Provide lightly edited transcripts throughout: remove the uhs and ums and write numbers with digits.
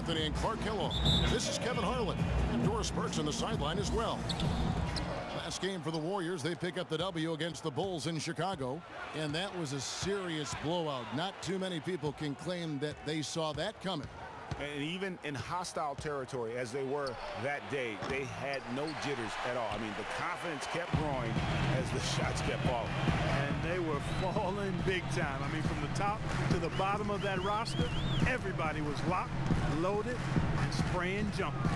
Anthony and Clark Kellogg. This is Kevin Harlan. And Doris Burks on the sideline as well. Last game for the Warriors, they pick up the W against the Bulls in Chicago. And that was a serious blowout. Not too many people can claim that they saw that coming. And even in hostile territory, as they were that day, they had no jitters at all. I mean, the confidence kept growing as the shots kept falling. And they were falling big time. I mean, from the top to the bottom of that roster, everybody was locked, loaded, and spraying jumpers.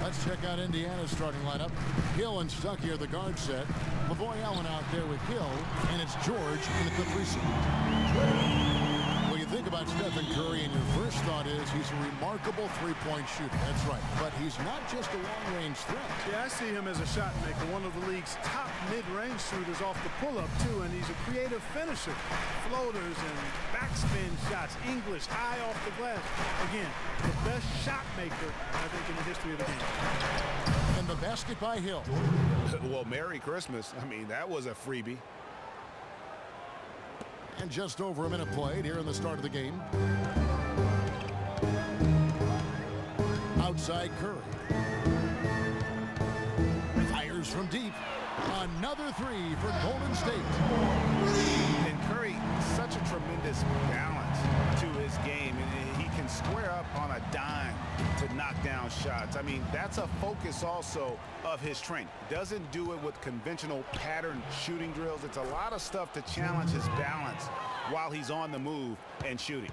Let's check out Indiana's starting lineup. Hill and Stuckey are the guard set. Lavoy Allen out there with Hill, and it's George in at the 3 seat. When you think about Stephen Curry, and your first thought is he's a remarkable three-point shooter. That's right. But he's not just a long-range threat. Yeah, I see him as a shot maker, one of the league's top mid-range shooters off the pull-up, too, and he's a creative finisher. Floaters and backspin shots, English, high off the glass. Again, the best shot maker, I think, in the history of the game. And the basket by Hill. Well, Merry Christmas. I mean, that was a freebie. And just over a minute played here in the start of the game. Outside Curry. Fires from deep. Another three for Golden State. And Curry, such a tremendous balance to his game. And he can square up on a dime to knock down shots. I mean, that's a focus also of his training. Doesn't do it with conventional pattern shooting drills. It's a lot of stuff to challenge his balance while he's on the move and shooting.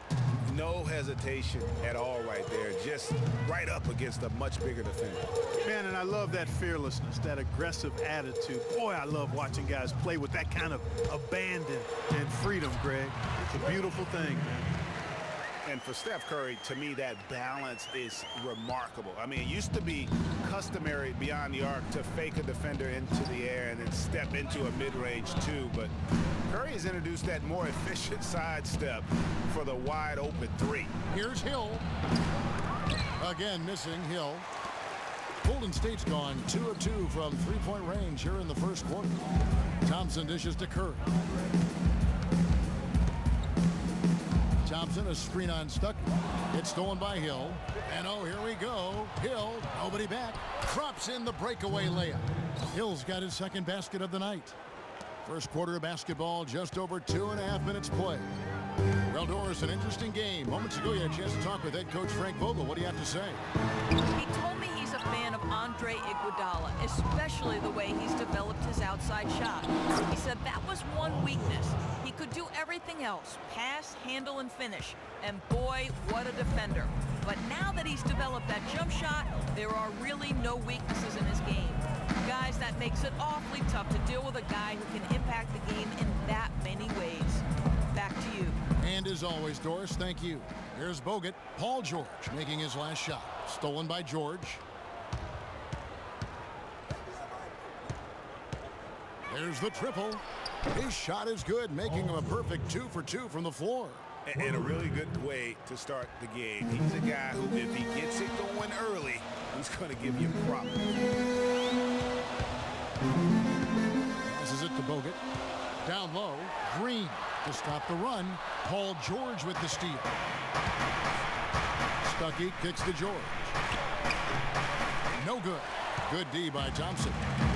No hesitation at all right there. Just right up against a much bigger defender. Man, and I love that fearlessness, that aggressive attitude. Boy, I love watching guys play with that kind of abandon and freedom, Greg. It's a beautiful thing, man. And for Steph Curry, to me, that balance is remarkable. I mean, it used to be customary beyond the arc to fake a defender into the air and then step into a mid-range two. But Curry has introduced that more efficient sidestep for the wide open three. Here's Hill. Again, missing Hill. Golden State's gone 2 of 2 from three-point range here in the first quarter. Thompson dishes to Curry. Thompson, a screen on Stuckey. It's stolen by Hill. And oh, here we go. Hill, nobody back. Drops in the breakaway layup. Hill's got his second basket of the night. First quarter of basketball, just over 2.5 minutes play. Well, Doris, an interesting game. Moments ago, you had a chance to talk with head coach Frank Vogel. What do you have to say? He told me he's a fan of Andre Iguodala, especially the way he's developed his outside shot. He said that was one weakness. He could do everything else, pass, handle, and finish. And boy, what a defender. But now that he's developed that jump shot, there are really no weaknesses in his game. Guys, that makes it awfully tough to deal with a guy who can impact the game in that many ways. Back to you. And as always, Doris, thank you. Here's Bogut. Paul George making his last shot. Stolen by George. There's the triple. His shot is good, making him a perfect 2 for 2 from the floor. And a really good way to start the game. He's a guy who, if he gets it going early, he's going to give you problems. Passes it to Bogut. Down low, Green to stop the run. Paul George with the steal. Stuckey kicks to George. No good. Good D by Thompson.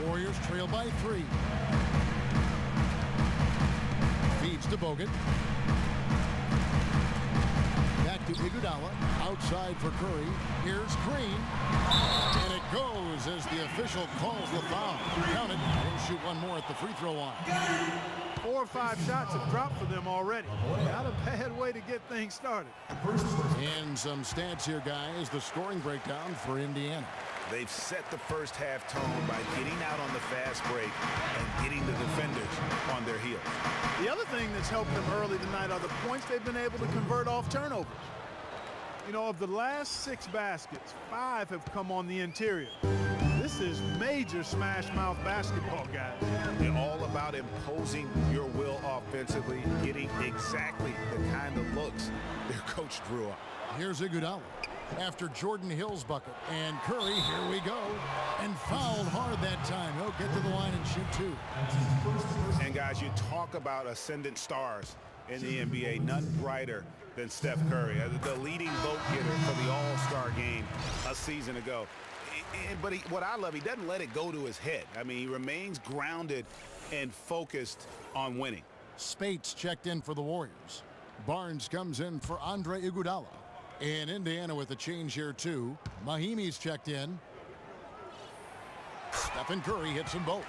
Warriors trail by 3. Feeds to Bogut. Back to Iguodala. Outside for Curry. Here's Green. And it goes as the official calls the foul. Count it. He'll shoot one more at the free throw line. 4 or 5 shots have dropped for them already. Not a bad way to get things started. And some stats here, guys. The scoring breakdown for Indiana. They've set the first half tone by getting out on the fast break and getting the defenders on their heels. The other thing that's helped them early tonight are the points they've been able to convert off turnovers. You know, of the last 6 baskets, 5 have come on the interior. This is major smash mouth basketball, guys. They're all about imposing your will offensively, getting exactly the kind of looks their coach drew up. Here's Iguodala after Jordan Hill's bucket. And Curry, here we go. And fouled hard that time. He'll get to the line and shoot 2. And guys, you talk about ascendant stars in the NBA, none brighter than Steph Curry, the leading vote getter for the All-Star game. a season ago. But what I love, he doesn't let it go to his head. I mean, he remains grounded and focused on winning. Spates checked in for the Warriors. Barnes comes in for Andre Iguodala. And Indiana with a change here, too. Mahimi's checked in. Stephen Curry hits them both.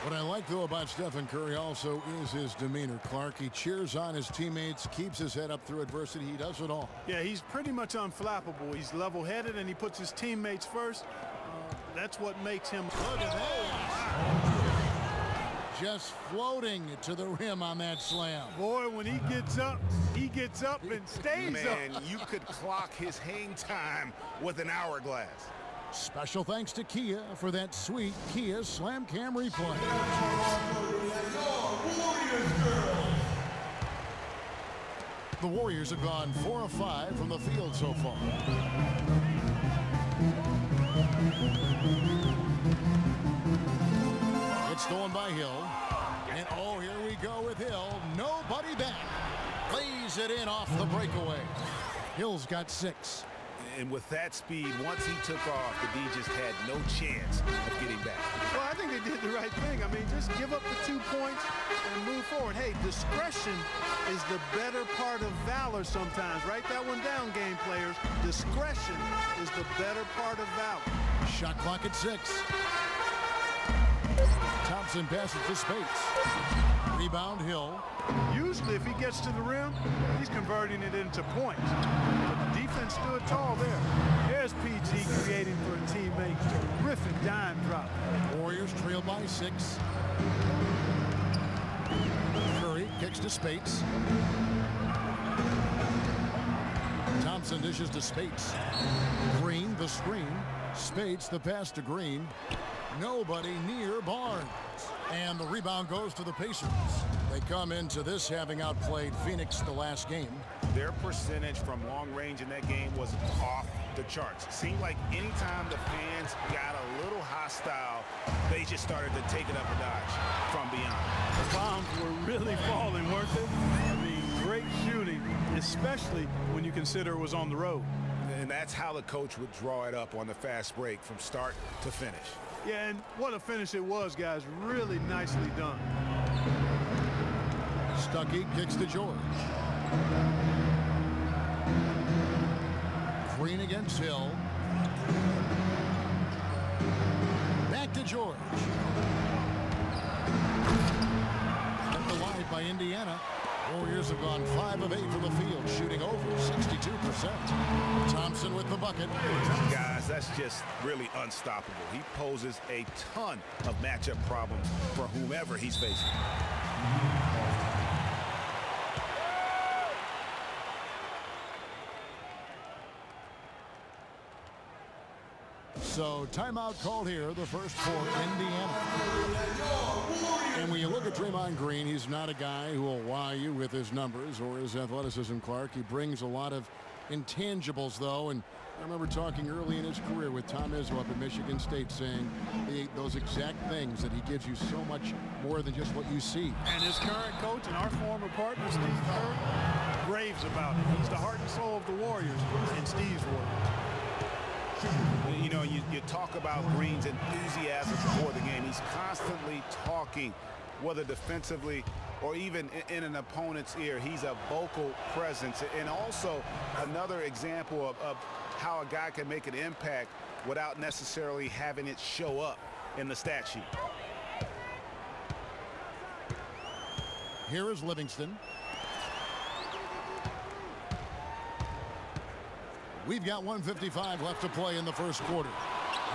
What I like, though, about Stephen Curry also is his demeanor, Clark. He cheers on his teammates, keeps his head up through adversity. He does it all. Yeah, he's pretty much unflappable. He's level-headed, and he puts his teammates first. That's what makes him. Look at that. Just floating to the rim on that slam. Boy, when he gets up and stays up. Man, you could clock his hang time with an hourglass. Special thanks to Kia for that sweet Kia Slam Cam replay. The Warriors have gone 4 of 5 from the field so far. It's stolen by Hill. And oh, here we go with Hill. Nobody back. Lays it in off the breakaway. Hill's got 6. And with that speed, once he took off, the D just had no chance of getting back. Well, I think they did the right thing. I mean, just give up the 2 points and move forward. Hey, discretion is the better part of valor sometimes. Write that one down, game players. Discretion is the better part of valor. Shot clock at 6. Thompson passes to Spates. Rebound, Hill. Usually, if he gets to the rim, he's converting it into points. But the defense stood tall there. There's PG creating for a teammate. Terrific dime drop. Warriors trail by 6. Curry kicks to Spates. Thompson dishes to Spates. Green, the screen. Spates, the pass to Green. Nobody near Barnes. And the rebound goes to the Pacers. They come into this having outplayed Phoenix the last game. Their percentage from long range in that game was off the charts. It seemed like anytime the fans got a little hostile, they just started to take it up a notch from beyond. The bombs were really falling, weren't they? I mean, great shooting, especially when you consider it was on the road. And that's how the coach would draw it up on the fast break from start to finish. Yeah, and what a finish it was, guys. Really nicely done. Stuckey kicks to George. Green against Hill. Back to George. Kept alive by Indiana. Warriors have gone 5 of 8 from the field, shooting over 62%. Thompson with the bucket. Guys, that's just really unstoppable. He poses a ton of matchup problems for whomever he's facing. So timeout called here, the first for Indiana. And when you look at Draymond Green, he's not a guy who will wow you with his numbers or his athleticism, Clark. He brings a lot of intangibles, though, and I remember talking early in his career with Tom Izzo up at Michigan State saying those exact things, that he gives you so much more than just what you see. And his current coach and our former partner, Steve Kerr, raves about it. He's the heart and soul of the Warriors in Steve's world. You know, you talk about Green's enthusiasm before the game. He's constantly talking, whether defensively or even in an opponent's ear. He's a vocal presence. And also another example of how a guy can make an impact without necessarily having it show up in the stat sheet. Here is Livingston. We've got 1:55 left to play in the first quarter.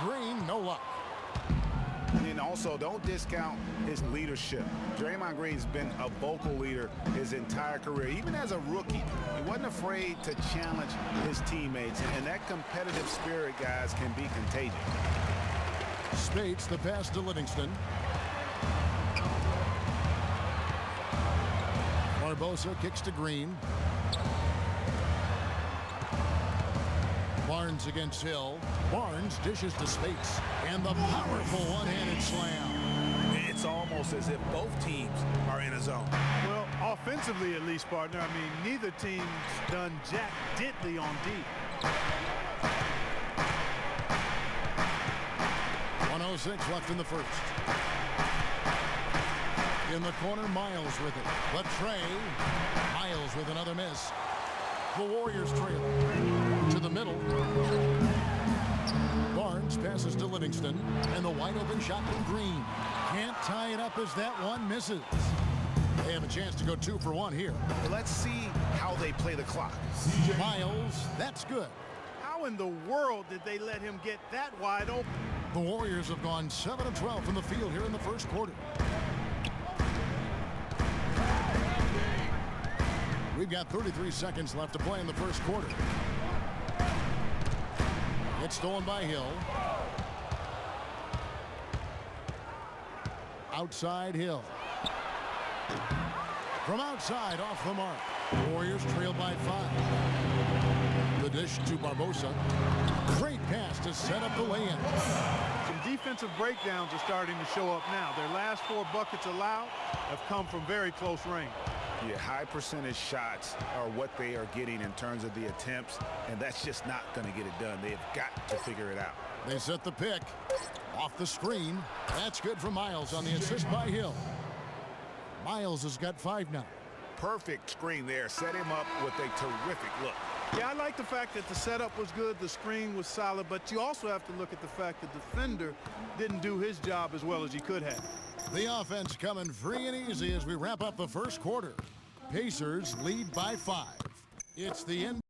Green, no luck. And also, don't discount his leadership. Draymond Green's been a vocal leader his entire career. Even as a rookie, he wasn't afraid to challenge his teammates. And that competitive spirit, guys, can be contagious. Spates, the pass to Livingston. Barbosa kicks to Green. Barnes against Hill. Barnes dishes to Spates. And the powerful one-handed slam. It's almost as if both teams are in a zone. Well, offensively at least, partner. I mean, neither team's done jack diddly on D. 1:06 left in the first. In the corner, Miles with it. But Trey, Miles with another miss. The Warriors trail to the middle. Barnes passes to Livingston, and the wide open shot from Green. Can't tie it up as that one misses. They have a chance to go 2 for 1 here. Let's see how they play the clock. Miles, that's good. How in the world did they let him get that wide open? The Warriors have gone 7 of 12 from the field here in the first quarter. We've got 33 seconds left to play in the first quarter. It's stolen by Hill. Outside Hill. From outside, off the mark. Warriors trail by 5. The dish to Barbosa. Great pass to set up the lay-in. Some defensive breakdowns are starting to show up now. Their last 4 buckets allowed have come from very close range. Yeah, high percentage shots are what they are getting in terms of the attempts, and that's just not going to get it done. They've got to figure it out. They set the pick. Off the screen. That's good for Miles on the assist by Hill. Miles has got 5 now. Perfect screen there. Set him up with a terrific look. Yeah, I like the fact that the setup was good, the screen was solid, but you also have to look at the fact that the defender didn't do his job as well as he could have. The offense coming free and easy as we wrap up the first quarter. Pacers lead by 5. It's the end.